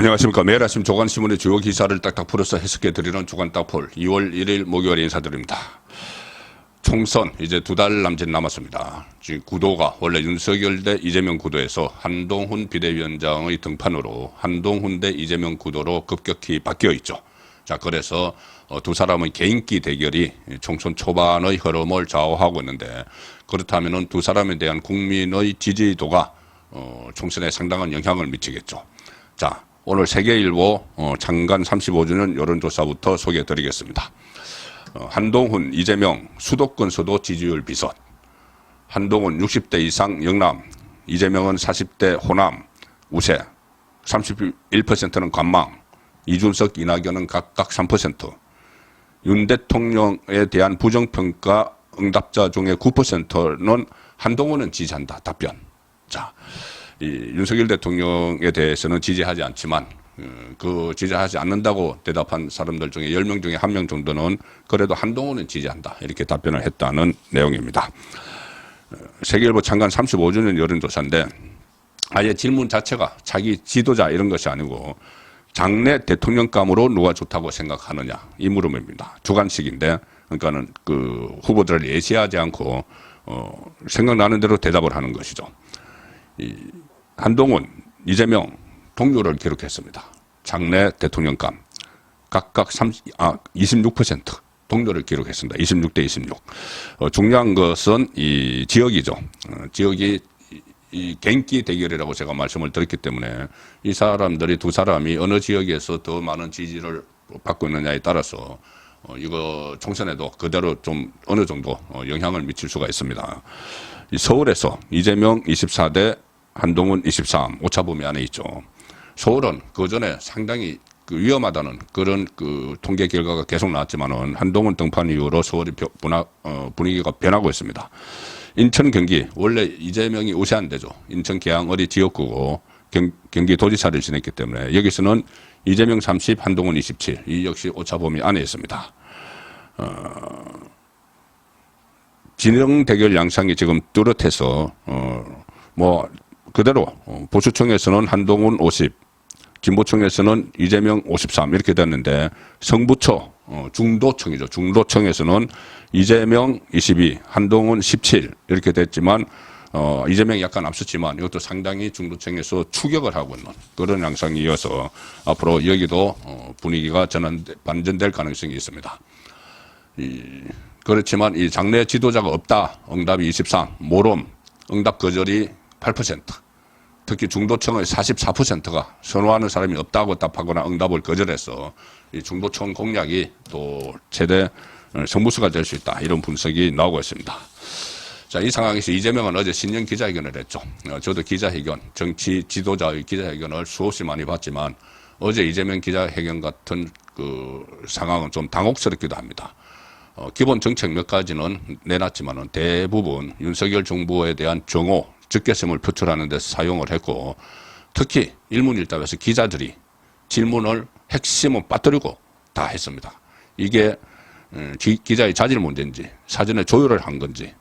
안녕하십니까. 매일 아침 조간신문의 주요 기사를 딱딱 풀어서 해석해드리는 주간 딱풀 2월 1일 목요일에 인사드립니다. 총선 이제 2달 남짓 남았습니다. 지금 구도가 원래 윤석열 대 이재명 구도에서 한동훈 비대위원장의 등판으로 한동훈 대 이재명 구도로 급격히 바뀌어 있죠. 자, 그래서 두 사람의 개인기 대결이 총선 초반의 흐름을 좌우하고 있는데, 그렇다면 두 사람에 대한 국민의 지지도가 총선에 상당한 영향을 미치겠죠. 자, 오늘 세계일보 창간 35주년 여론조사부터 소개해드리겠습니다. 한동훈, 이재명 수도권 서도 지지율 비슷. 한동훈 60대 이상 영남, 이재명은 40대 호남, 우세, 31%는 관망, 이준석, 이낙연은 각각 3%. 윤 대통령에 대한 부정평가 응답자 중에 9%는 한동훈은 지지한다. 답변. 자, 이 윤석열 대통령에 대해서는 지지하지 않지만 그 지지하지 않는다고 대답한 사람들 중에 10명 중에 1명 정도는 그래도 한동훈은 지지한다. 이렇게 답변을 했다는 내용입니다. 세계일보 창간 35주년 여론조사인데 아예 질문 자체가 자기 지도자 이런 것이 아니고 장래 대통령감으로 누가 좋다고 생각하느냐 이 물음입니다. 주관식인데 그러니까는 그 후보들을 예시하지 않고 생각나는 대로 대답을 하는 것이죠. 한동훈, 이재명 동료를 기록했습니다. 장래 대통령감 각각 26% 동료를 기록했습니다. 26대 26. 중요한 것은 이 지역이죠. 지역이 이 갱기 대결이라고 제가 말씀을 드렸기 때문에 이 사람들이 두 사람이 어느 지역에서 더 많은 지지를 받고 있느냐에 따라서 이거 총선에도 그대로 좀 어느 정도 영향을 미칠 수가 있습니다. 서울에서 이재명 24대 한동훈 23, 오차범위 안에 있죠. 서울은 그 전에 상당히 위험하다는 그런 통계 결과가 계속 나왔지만은 한동훈 등판 이후로 서울이 분위기가 변하고 있습니다. 인천, 경기 원래 이재명이 우세한 데죠. 인천, 계양 어디 지역구고 경기 도지사를 지냈기 때문에 여기서는 이재명 30, 한동훈 27, 이 역시 오차범위 안에 있습니다. 진영 대결 양상이 지금 뚜렷해서 그대로 보수층에서는 한동훈 50, 진보층에서는 이재명 53 이렇게 됐는데 성부처 중도층이죠. 중도층에서는 이재명 22, 한동훈 17 이렇게 됐지만 이재명이 약간 앞섰지만 이것도 상당히 중도층에서 추격을 하고 있는 그런 양상이 이어서 앞으로 여기도 분위기가 반전될 가능성이 있습니다. 그렇지만 이 장래 지도자가 없다. 응답이 23, 모름, 응답 거절이 8%. 특히 중도층의 44%가 선호하는 사람이 없다고 답하거나 응답을 거절해서 이 중도층 공략이 또 최대 성부수가 될 수 있다. 이런 분석이 나오고 있습니다. 자, 이 상황에서 이재명은 어제 신년 기자회견을 했죠. 저도 기자회견, 정치 지도자의 기자회견을 수없이 많이 봤지만 어제 이재명 기자회견 같은 그 상황은 좀 당혹스럽기도 합니다. 기본 정책 몇 가지는 내놨지만은 대부분 윤석열 정부에 대한 정오, 적개심을 표출하는 데 사용을 했고, 특히 일문일답에서 기자들이 질문을 핵심은 빠뜨리고 다 했습니다. 이게 기자의 자질 문제인지 사전에 조율을 한 건지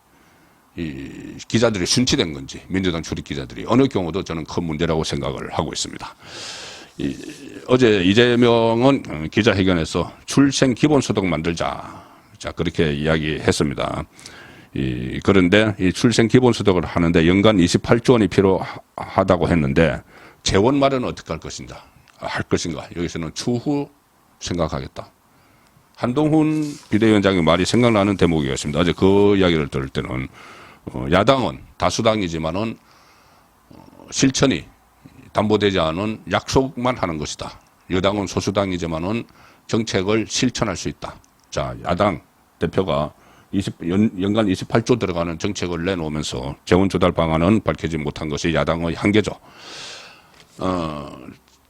이 기자들이 순치된 건지 민주당 출입 기자들이 어느 경우도 저는 큰 문제라고 생각을 하고 있습니다. 어제 이재명은 기자회견에서 출생 기본소득 만들자, 자 그렇게 이야기했습니다. 그런데 이 출생 기본소득을 하는데 연간 28조 원이 필요하다고 했는데 재원 마련은 어떻게 할 것인가 여기서는 추후 생각하겠다. 한동훈 비대위원장의 말이 생각나는 대목이었습니다. 어제 그 이야기를 들을 때는 야당은 다수당이지만은 실천이 담보되지 않은 약속만 하는 것이다. 여당은 소수당이지만은 정책을 실천할 수 있다. 자, 야당 대표가 연간 28조 들어가는 정책을 내놓으면서 재원 조달 방안은 밝히지 못한 것이 야당의 한계죠.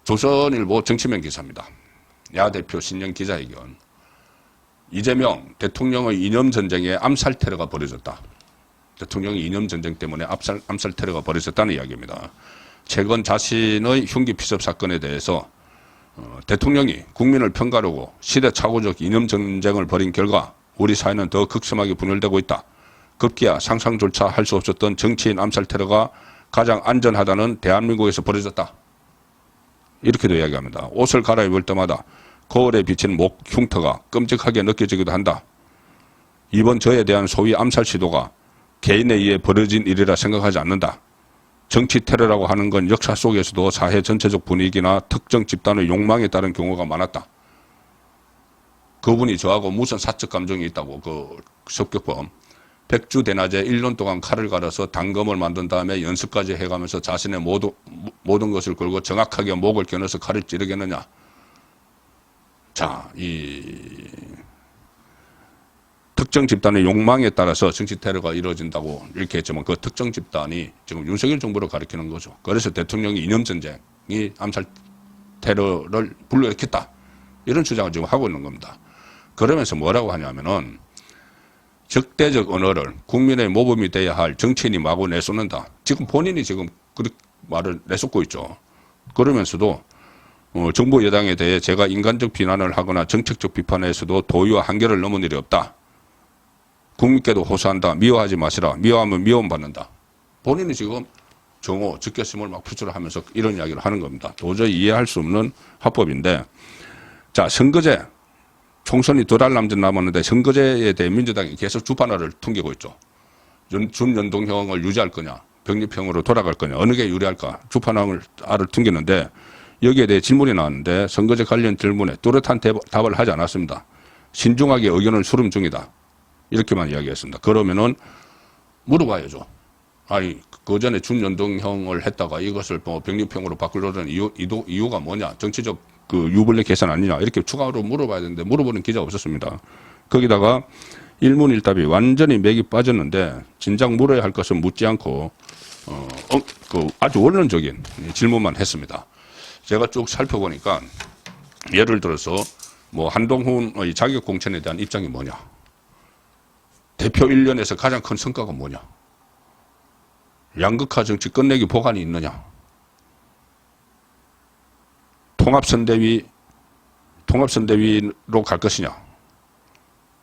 조선일보 정치면 기사입니다. 야 대표 신년 기자회견. 이재명 대통령의 이념 전쟁에 암살 테러가 벌어졌다. 대통령의 이념 전쟁 때문에 암살 테러가 벌어졌다는 이야기입니다. 최근 자신의 흉기 피습 사건에 대해서 대통령이 국민을 편가르고 시대착오적 이념 전쟁을 벌인 결과 우리 사회는 더 극심하게 분열되고 있다. 급기야 상상조차 할 수 없었던 정치인 암살 테러가 가장 안전하다는 대한민국에서 벌어졌다. 이렇게도 이야기합니다. 옷을 갈아입을 때마다 거울에 비친 목 흉터가 끔찍하게 느껴지기도 한다. 이번 저에 대한 소위 암살 시도가 개인에 의해 벌어진 일이라 생각하지 않는다. 정치 테러라고 하는 건 역사 속에서도 사회 전체적 분위기나 특정 집단의 욕망에 따른 경우가 많았다. 그분이 저하고 무슨 사적 감정이 있다고, 그 섭격범. 백주대낮에 1년 동안 칼을 갈아서 단검을 만든 다음에 연습까지 해가면서 자신의 모든 것을 걸고 정확하게 목을 겨눠서 칼을 찌르겠느냐. 자, 이 특정 집단의 욕망에 따라서 정치 테러가 이루어진다고 이렇게 했지만 그 특정 집단이 지금 윤석열 정부를 가리키는 거죠. 그래서 대통령이 이념전쟁이 암살 테러를 불러일으켰다. 이런 주장을 지금 하고 있는 겁니다. 그러면서 뭐라고 하냐면은 적대적 언어를 국민의 모범이 돼야 할 정치인이 마구 내쏟는다. 지금 본인이 지금 그렇게 말을 내쏟고 있죠. 그러면서도 정부 여당에 대해 제가 인간적 비난을 하거나 정책적 비판에서도 도의와 한계를 넘은 일이 없다. 국민께도 호소한다. 미워하지 마시라. 미워하면 미움받는다. 본인이 지금 정오, 적개심을 막 표출하면서 이런 이야기를 하는 겁니다. 도저히 이해할 수 없는 화법인데, 자, 선거제. 총선이 2달 남짓 남았는데 선거제에 대해 민주당이 계속 주판화를 퉁기고 있죠. 준연동형을 유지할 거냐, 병립형으로 돌아갈 거냐, 어느 게 유리할까, 주판화를 퉁기는데 여기에 대해 질문이 나왔는데 선거제 관련 질문에 뚜렷한 답을 하지 않았습니다. 신중하게 의견을 수렴 중이다. 이렇게만 이야기했습니다. 그러면은 물어봐야죠. 아니, 그 전에 준연동형을 했다가 이것을 뭐 병립형으로 바꾸려는 이유가 뭐냐, 정치적 그 유불리 계산 아니냐, 이렇게 추가로 물어봐야 되는데 물어보는 기자가 없었습니다. 거기다가 일문일답이 완전히 맥이 빠졌는데 진작 물어야 할 것은 묻지 않고 그 아주 원론적인 질문만 했습니다. 제가 쭉 살펴보니까 예를 들어서 뭐 한동훈의 자격 공천에 대한 입장이 뭐냐, 대표 1년에서 가장 큰 성과가 뭐냐, 양극화 정치 끝내기 보관이 있느냐, 통합선대위로 갈 것이냐,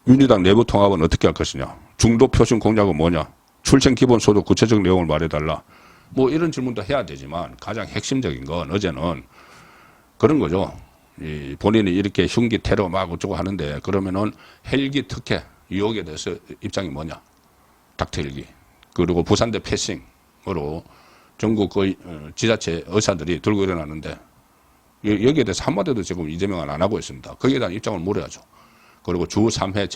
민주당 내부 통합은 어떻게 할 것이냐, 중도 표심 공약은 뭐냐, 출생 기본소득 구체적 내용을 말해달라. 뭐 이런 질문도 해야 되지만 가장 핵심적인 건 어제는 그런 거죠. 본인이 이렇게 흉기 테러 막 어쩌고 하는데 그러면은 헬기 특혜 의혹에 대해서 입장이 뭐냐, 닥터 헬기. 그리고 부산대 패싱으로 전국 거의 지자체 의사들이 들고 일어났는데 여기에 대해서 한마디도 지금 이재명은 안 하고 있습니다. 거기에 대한 입장을 물어야죠. 그리고 주 3회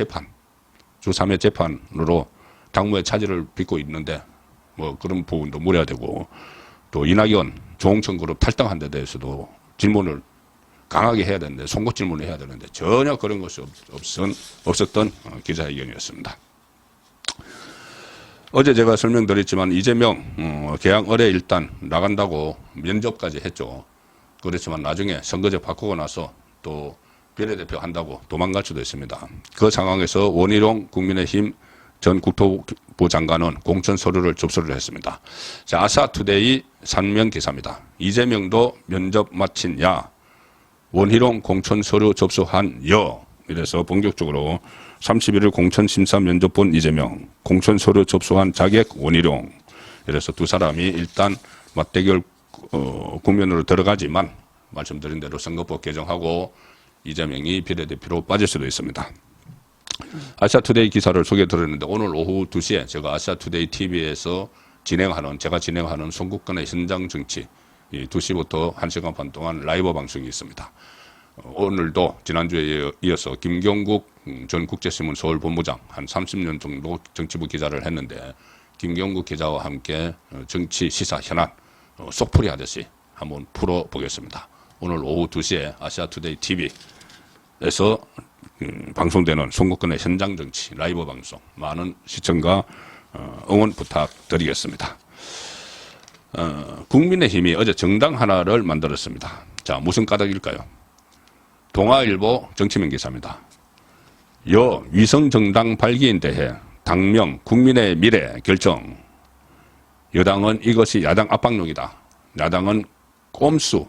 재판으로 당무의 차질을 빚고 있는데 뭐 그런 부분도 물어야 되고, 또 이낙연 조홍천 그룹 탈당한 데 대해서도 질문을 강하게 해야 되는데, 송곳 질문을 해야 되는데 전혀 그런 것이 없었던 기자회견이었습니다. 어제 제가 설명드렸지만 이재명 개항 어뢰 일단 나간다고 면접까지 했죠. 그렇지만 나중에 선거제 바꾸고 나서 또 비례대표 한다고 도망갈 수도 있습니다. 그 상황에서 원희룡 국민의힘 전 국토부 장관은 공천 서류를 접수를 했습니다. 자, 아사투데이 산명 기사입니다. 이재명도 면접 마친 야, 원희룡 공천 서류 접수한 여. 이래서 본격적으로 31일 공천 심사 면접 본 이재명, 공천 서류 접수한 자객 원희룡. 이래서 두 사람이 일단 맞대결 국면으로 들어가지만 말씀드린 대로 선거법 개정하고 이재명이 비례대표로 빠질 수도 있습니다. 아시아투데이 기사를 소개해드렸는데 오늘 오후 2시에 제가 아시아투데이 TV에서 제가 진행하는 son국간의 현장 정치 2시부터 1시간 반 동안 라이브 방송이 있습니다. 오늘도 지난주에 이어서 김경국 전 국제신문 서울본부장 한 30년 정도 정치부 기자를 했는데 김경국 기자와 함께 정치 시사 현안 속풀이 하듯이 한번 풀어보겠습니다. 오늘 오후 2시에 아시아투데이 TV에서 방송되는 son국간의 현장 정치 라이브 방송 많은 시청과 응원 부탁드리겠습니다. 국민의힘이 어제 정당 하나를 만들었습니다. 자, 무슨 까닭일까요? 동아일보 정치면 기사입니다. 여 위성정당 발기인 대해 당명 국민의 미래 결정. 여당은 이것이 야당 압박용이다. 야당은 꼼수다.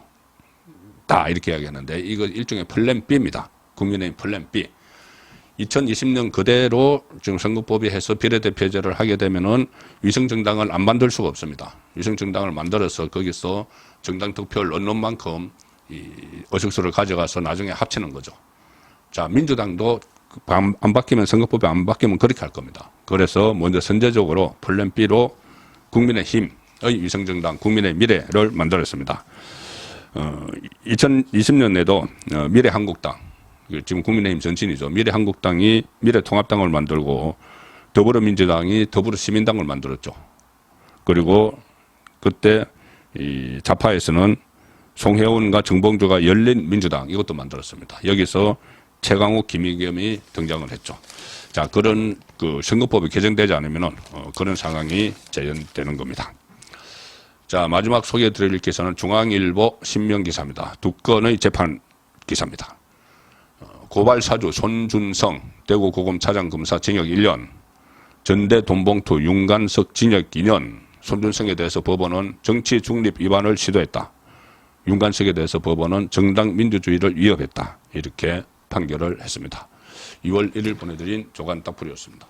이렇게 이야기했는데 이거 일종의 플랜 B입니다. 국민의힘 플랜 B. 2020년 그대로 지금 선거법이 해서 비례대표제를 하게 되면은 위성정당을 안 만들 수가 없습니다. 위성정당을 만들어서 거기서 정당 득표를 얻는 만큼 이 의석수를 가져가서 나중에 합치는 거죠. 자, 민주당도 안 바뀌면 선거법이 안 바뀌면 그렇게 할 겁니다. 그래서 먼저 선제적으로 플랜 B로 국민의힘의 위성정당 국민의 미래를 만들었습니다. 2020년에도 미래한국당, 지금 국민의힘 전신이죠. 미래한국당이 미래통합당을 만들고 더불어민주당이 더불어시민당을 만들었죠. 그리고 그때 이 좌파에서는 송혜원과 정봉주가 열린민주당 이것도 만들었습니다. 여기서 최강욱, 김의겸이 등장을 했죠. 자, 그런 그 선거법이 개정되지 않으면은 그런 상황이 재현되는 겁니다. 자, 마지막 소개해 드릴 기사는 중앙일보 신명 기사입니다. 두 건의 재판 기사입니다. 고발 사주 손준성 대구고검 차장검사 징역 1년, 전대 돈봉투 윤관석 징역 2년. 손준성에 대해서 법원은 정치 중립 위반을 시도했다. 윤관석에 대해서 법원은 정당 민주주의를 위협했다. 이렇게 판결을 했습니다. 2월 1일 보내드린 조간 따풀이었습니다.